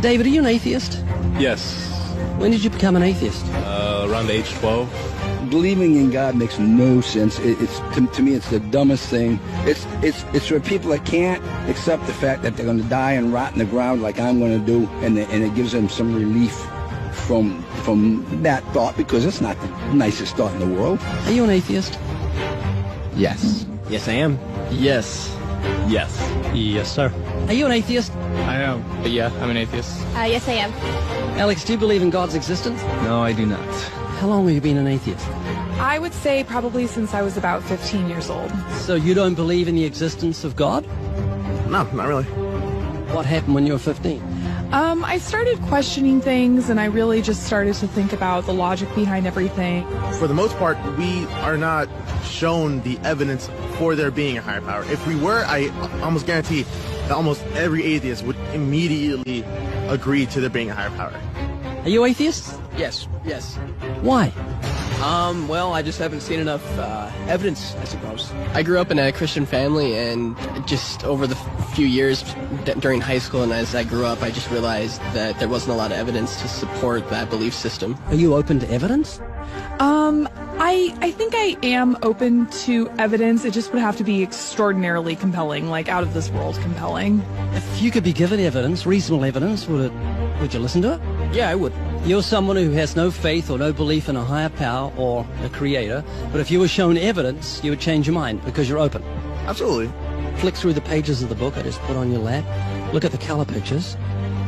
David, are you an atheist? Yes. When did you become an atheist? Around age 12. Believing in God makes no sense. It's to me, it's the dumbest thing. It's for people that can't accept the fact that they're going to die and rot in the ground like I'm going to do, and it gives them some relief from that thought, because it's not the nicest thought in the world. Are you an atheist? Yes. Yes, I am. Yes. Yes. Yes, sir. Are you an atheist? I am. Yeah, I'm an atheist. Yes, I am. Alex, do you believe in God's existence? No, I do not. How long have you been an atheist? I would say probably since I was about 15 years old. So you don't believe in the existence of God? No, not really. What happened when you were 15? I started questioning things, and I really just started to think about the logic behind everything. For the most part, we are not shown the evidence for there being a higher power. If we were, I almost guarantee that almost every atheist would immediately agree to there being a higher power. Are you atheists? Yes. Why? Well, I just haven't seen enough evidence, I suppose. I grew up in a Christian family, and just over the few years during high school and as I grew up, I just realized that there wasn't a lot of evidence to support that belief system. Are you open to evidence? I think I am open to evidence. It just would have to be extraordinarily compelling, like out of this world compelling. If you could be given evidence, reasonable evidence, would you listen to it? Yeah, I would. You're someone who has no faith or no belief in a higher power or a creator, but if you were shown evidence, you would change your mind because you're open. Absolutely. Flick through the pages of the book I just put on your lap, look at the color pictures,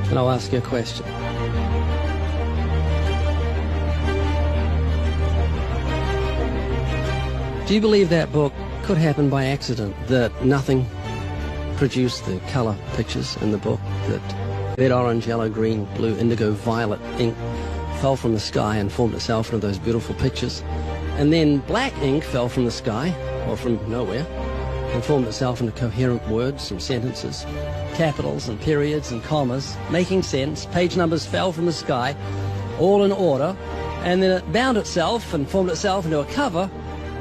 and I'll ask you a question. Do you believe that book could happen by accident, that nothing produced the color pictures in the book, that red, orange, yellow, green, blue, indigo, violet ink fell from the sky and formed itself into those beautiful pictures, and then black ink fell from the sky, or from nowhere, and formed itself into coherent words and sentences, capitals and periods and commas, making sense, page numbers fell from the sky, all in order, and then it bound itself and formed itself into a cover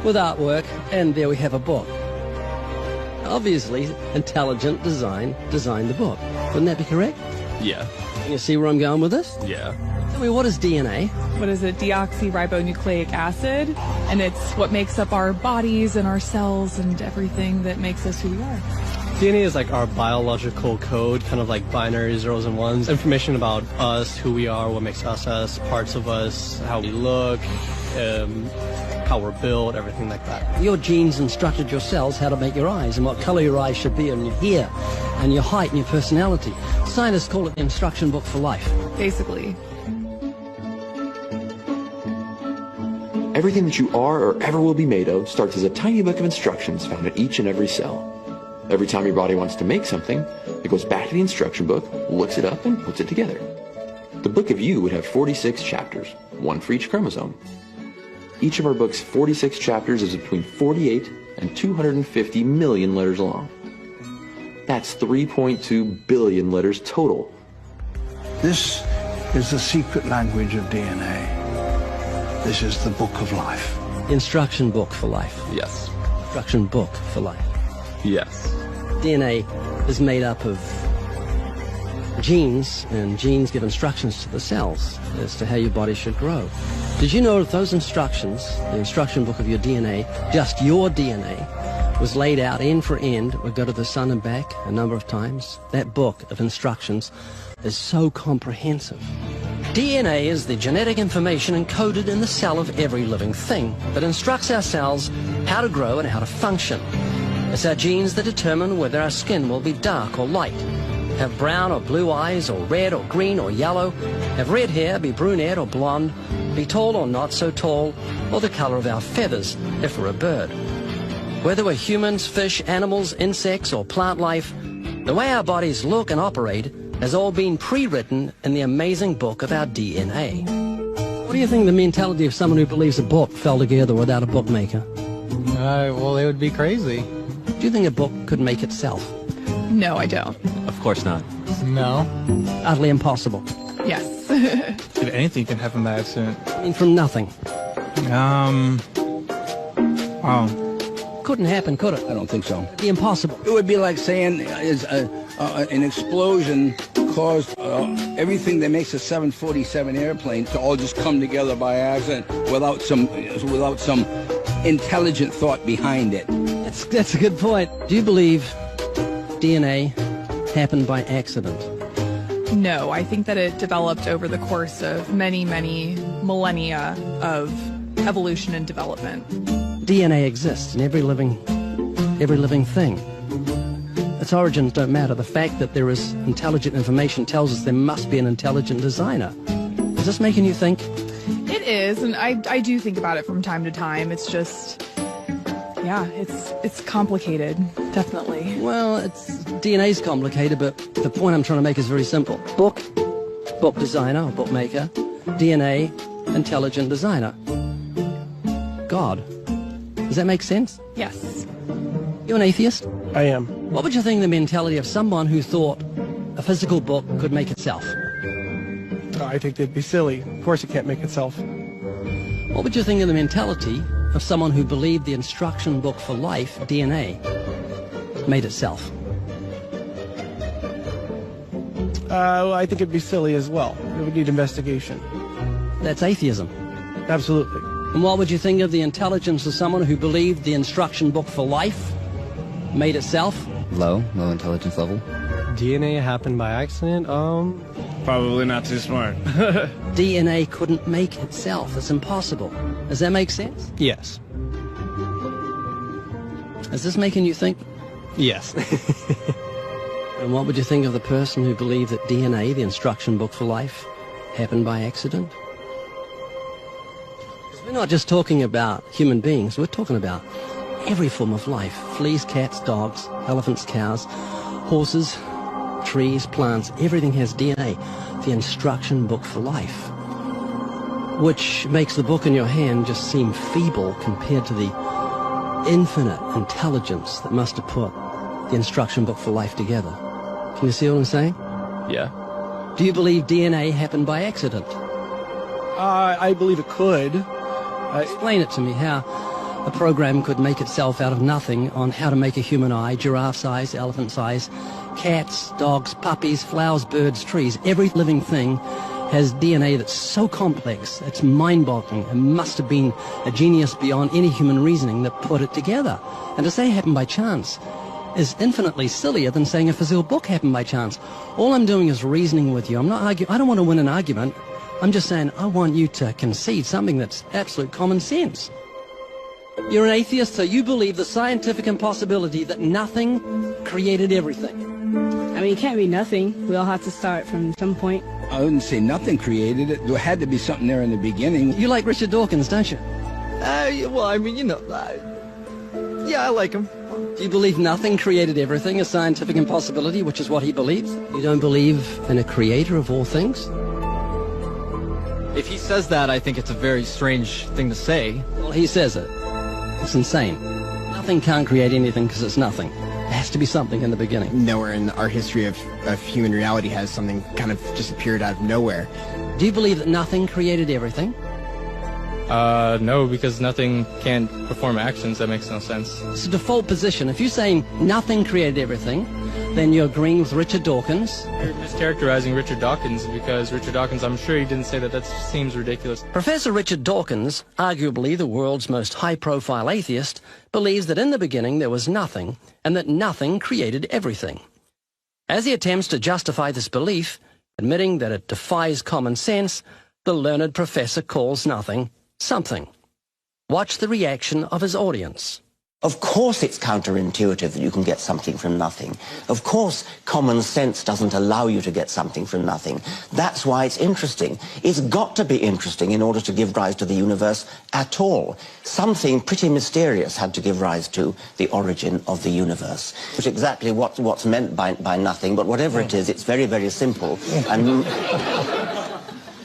with artwork, and there we have a book. Obviously, intelligent design designed the book. Wouldn't that be correct? Yeah. Can you see where I'm going with this? Yeah. Tell me, what is DNA? What is it? Deoxyribonucleic acid. And it's what makes up our bodies and our cells and everything that makes us who we are. DNA is like our biological code, kind of like binary zeros and ones. Information about us, who we are, what makes us us, parts of us, how we look, how we're built, everything like that. Your genes instructed your cells how to make your eyes and what color your eyes should be, and your hair and your height and your personality. Scientists call it the instruction book for life. Basically. Everything that you are or ever will be made of starts as a tiny book of instructions found in each and every cell. Every time your body wants to make something, it goes back to the instruction book, looks it up, and puts it together. The book of you would have 46 chapters, one for each chromosome. Each of our book's 46 chapters is between 48 and 250 million letters long. That's 3.2 billion letters total. This is the secret language of DNA. This is the book of life. Instruction book for life. Yes. Instruction book for life. Yes. DNA is made up of genes, and genes give instructions to the cells as to how your body should grow. Did you know that those instructions, the instruction book of your DNA, just your DNA, was laid out end for end, would go to the sun and back a number of times? That book of instructions is so comprehensive. DNA is the genetic information encoded in the cell of every living thing that instructs our cells how to grow and how to function. It's our genes that determine whether our skin will be dark or light, have brown or blue eyes, or red or green or yellow, have red hair, be brunette or blonde, be tall or not so tall, or the color of our feathers if we're a bird. Whether we're humans, fish, animals, insects, or plant life, the way our bodies look and operate has all been pre-written in the amazing book of our DNA. What do you think the mentality of someone who believes a book fell together without a bookmaker? Well, they would be crazy. Do you think a book could make itself? No, I don't. Of course not. No. Utterly impossible. Yes. If anything can happen by accident. I mean, from nothing. Couldn't happen, could it? I don't think so. It'd be impossible. It would be like saying an explosion caused everything that makes a 747 airplane to all just come together by accident without some intelligent thought behind it. That's a good point. Do you believe DNA happened by accident? No, I think that it developed over the course of many, many millennia of evolution and development. DNA exists in every living thing. Its origins don't matter. The fact that there is intelligent information tells us there must be an intelligent designer. Is this making you think? It is, and I do think about it from time to time. It's just, yeah, it's complicated, definitely. Well, DNA's complicated, but the point I'm trying to make is very simple. Book designer or bookmaker, DNA, intelligent designer. God. Does that make sense? Yes. You're an atheist? I am. What would you think of the mentality of someone who thought a physical book could make itself? I think they'd be silly. Of course it can't make itself. What would you think of the mentality of someone who believed the instruction book for life, DNA, made itself? I think it'd be silly as well. It would need investigation. That's atheism. Absolutely. And what would you think of the intelligence of someone who believed the instruction book for life made itself? Low intelligence level. DNA happened by accident? Probably not too smart. DNA couldn't make itself. It's impossible. Does that make sense? Yes. Is this making you think? Yes. And what would you think of the person who believed that DNA, the instruction book for life, happened by accident? We're not just talking about human beings, we're talking about every form of life. Fleas, cats, dogs, elephants, cows, horses, trees, plants, everything has DNA, the instruction book for life. Which makes the book in your hand just seem feeble compared to the infinite intelligence that must have put the instruction book for life together. Can you see what I'm saying? Yeah. Do you believe DNA happened by accident? I believe it could. Explain it to me, how a program could make itself out of nothing on how to make a human eye, giraffe size, elephant size, cats, dogs, puppies, flowers, birds, trees. Every living thing has DNA that's so complex, it's mind-boggling. It must have been a genius beyond any human reasoning that put it together. And to say it happened by chance is infinitely sillier than saying a physical book happened by chance. All I'm doing is reasoning with you. I'm not arguing. I don't want to win an argument. I'm just saying I want you to concede something that's absolute common sense. You're an atheist, so you believe the scientific impossibility that nothing created everything. I mean, it can't be nothing. We all have to start from some point. I wouldn't say nothing created it. There had to be something there in the beginning. You like Richard Dawkins, don't you? Well, I mean, yeah, I like him. Do you believe nothing created everything, a scientific impossibility, which is what he believes? You don't believe in a creator of all things? If he says that, I think it's a very strange thing to say. Well, he says it. It's insane. Nothing can't create anything because it's nothing. There has to be something in the beginning. Nowhere in our history of human reality has something kind of just appeared out of nowhere. Do you believe that nothing created everything? No, because nothing can perform actions. That makes no sense. It's a default position. If you're saying nothing created everything, then you're agreeing with Richard Dawkins. You're mischaracterizing Richard Dawkins, because Richard Dawkins, I'm sure he didn't say that. That seems ridiculous. Professor Richard Dawkins, arguably the world's most high-profile atheist, believes that in the beginning there was nothing, and that nothing created everything. As he attempts to justify this belief, admitting that it defies common sense, the learned professor calls nothing something. Watch the reaction of his audience. Of course it's counterintuitive that you can get something from nothing. Of course common sense doesn't allow you to get something from nothing. That's why it's interesting. It's got to be interesting in order to give rise to the universe at all. Something pretty mysterious had to give rise to the origin of the universe. Which exactly what's meant by nothing, but whatever it is, it's very, very simple. And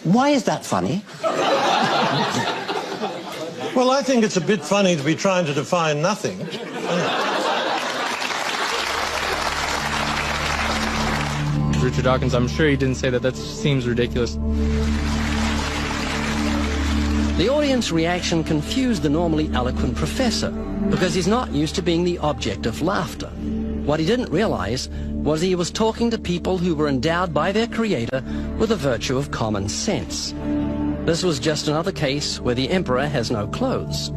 why is that funny? Well, I think it's a bit funny to be trying to define nothing. Richard Dawkins, I'm sure he didn't say that. That seems ridiculous. The audience reaction confused the normally eloquent professor because he's not used to being the object of laughter. What he didn't realize was he was talking to people who were endowed by their creator with the virtue of common sense. This was just another case where the emperor has no clothes.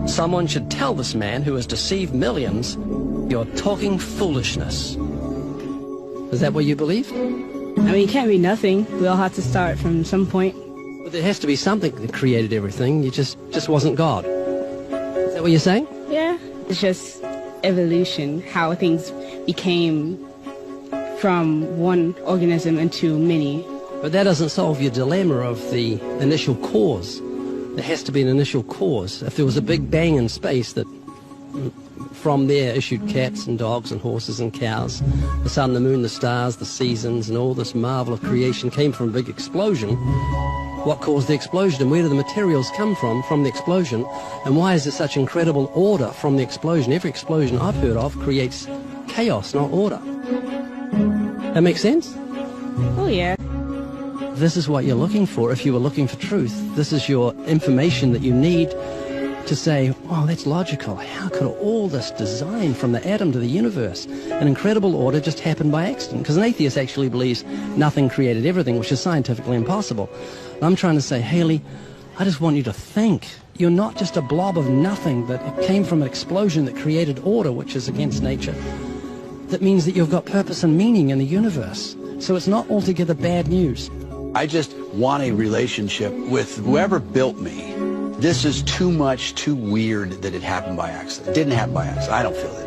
Someone should tell this man who has deceived millions, "You're talking foolishness." Is that what you believe? I mean, it can't be nothing. We all have to start from some point. But there has to be something that created everything. You just wasn't God. Is that what you're saying? Yeah. It's just evolution, how things became from one organism into many. But that doesn't solve your dilemma of the initial cause. There has to be an initial cause. If there was a big bang in space that from there issued cats and dogs and horses and cows, the sun, the moon, the stars, the seasons, and all this marvel of creation came from a big explosion, what caused the explosion, and where do the materials come from the explosion, and why is there such incredible order from the explosion? Every explosion I've heard of creates chaos, not order. That makes sense? Oh, yeah. This is what you're looking for if you were looking for truth. This is your information that you need to say, wow, that's logical. How could all this design from the atom to the universe, an incredible order, just happen by accident? Because an atheist actually believes nothing created everything, which is scientifically impossible. I'm trying to say, Haley, I just want you to think. You're not just a blob of nothing, that it came from an explosion that created order, which is against nature. That means that you've got purpose and meaning in the universe. So it's not altogether bad news. I just want a relationship with whoever built me. This is too much, too weird that it happened by accident. It didn't happen by accident. I don't feel that.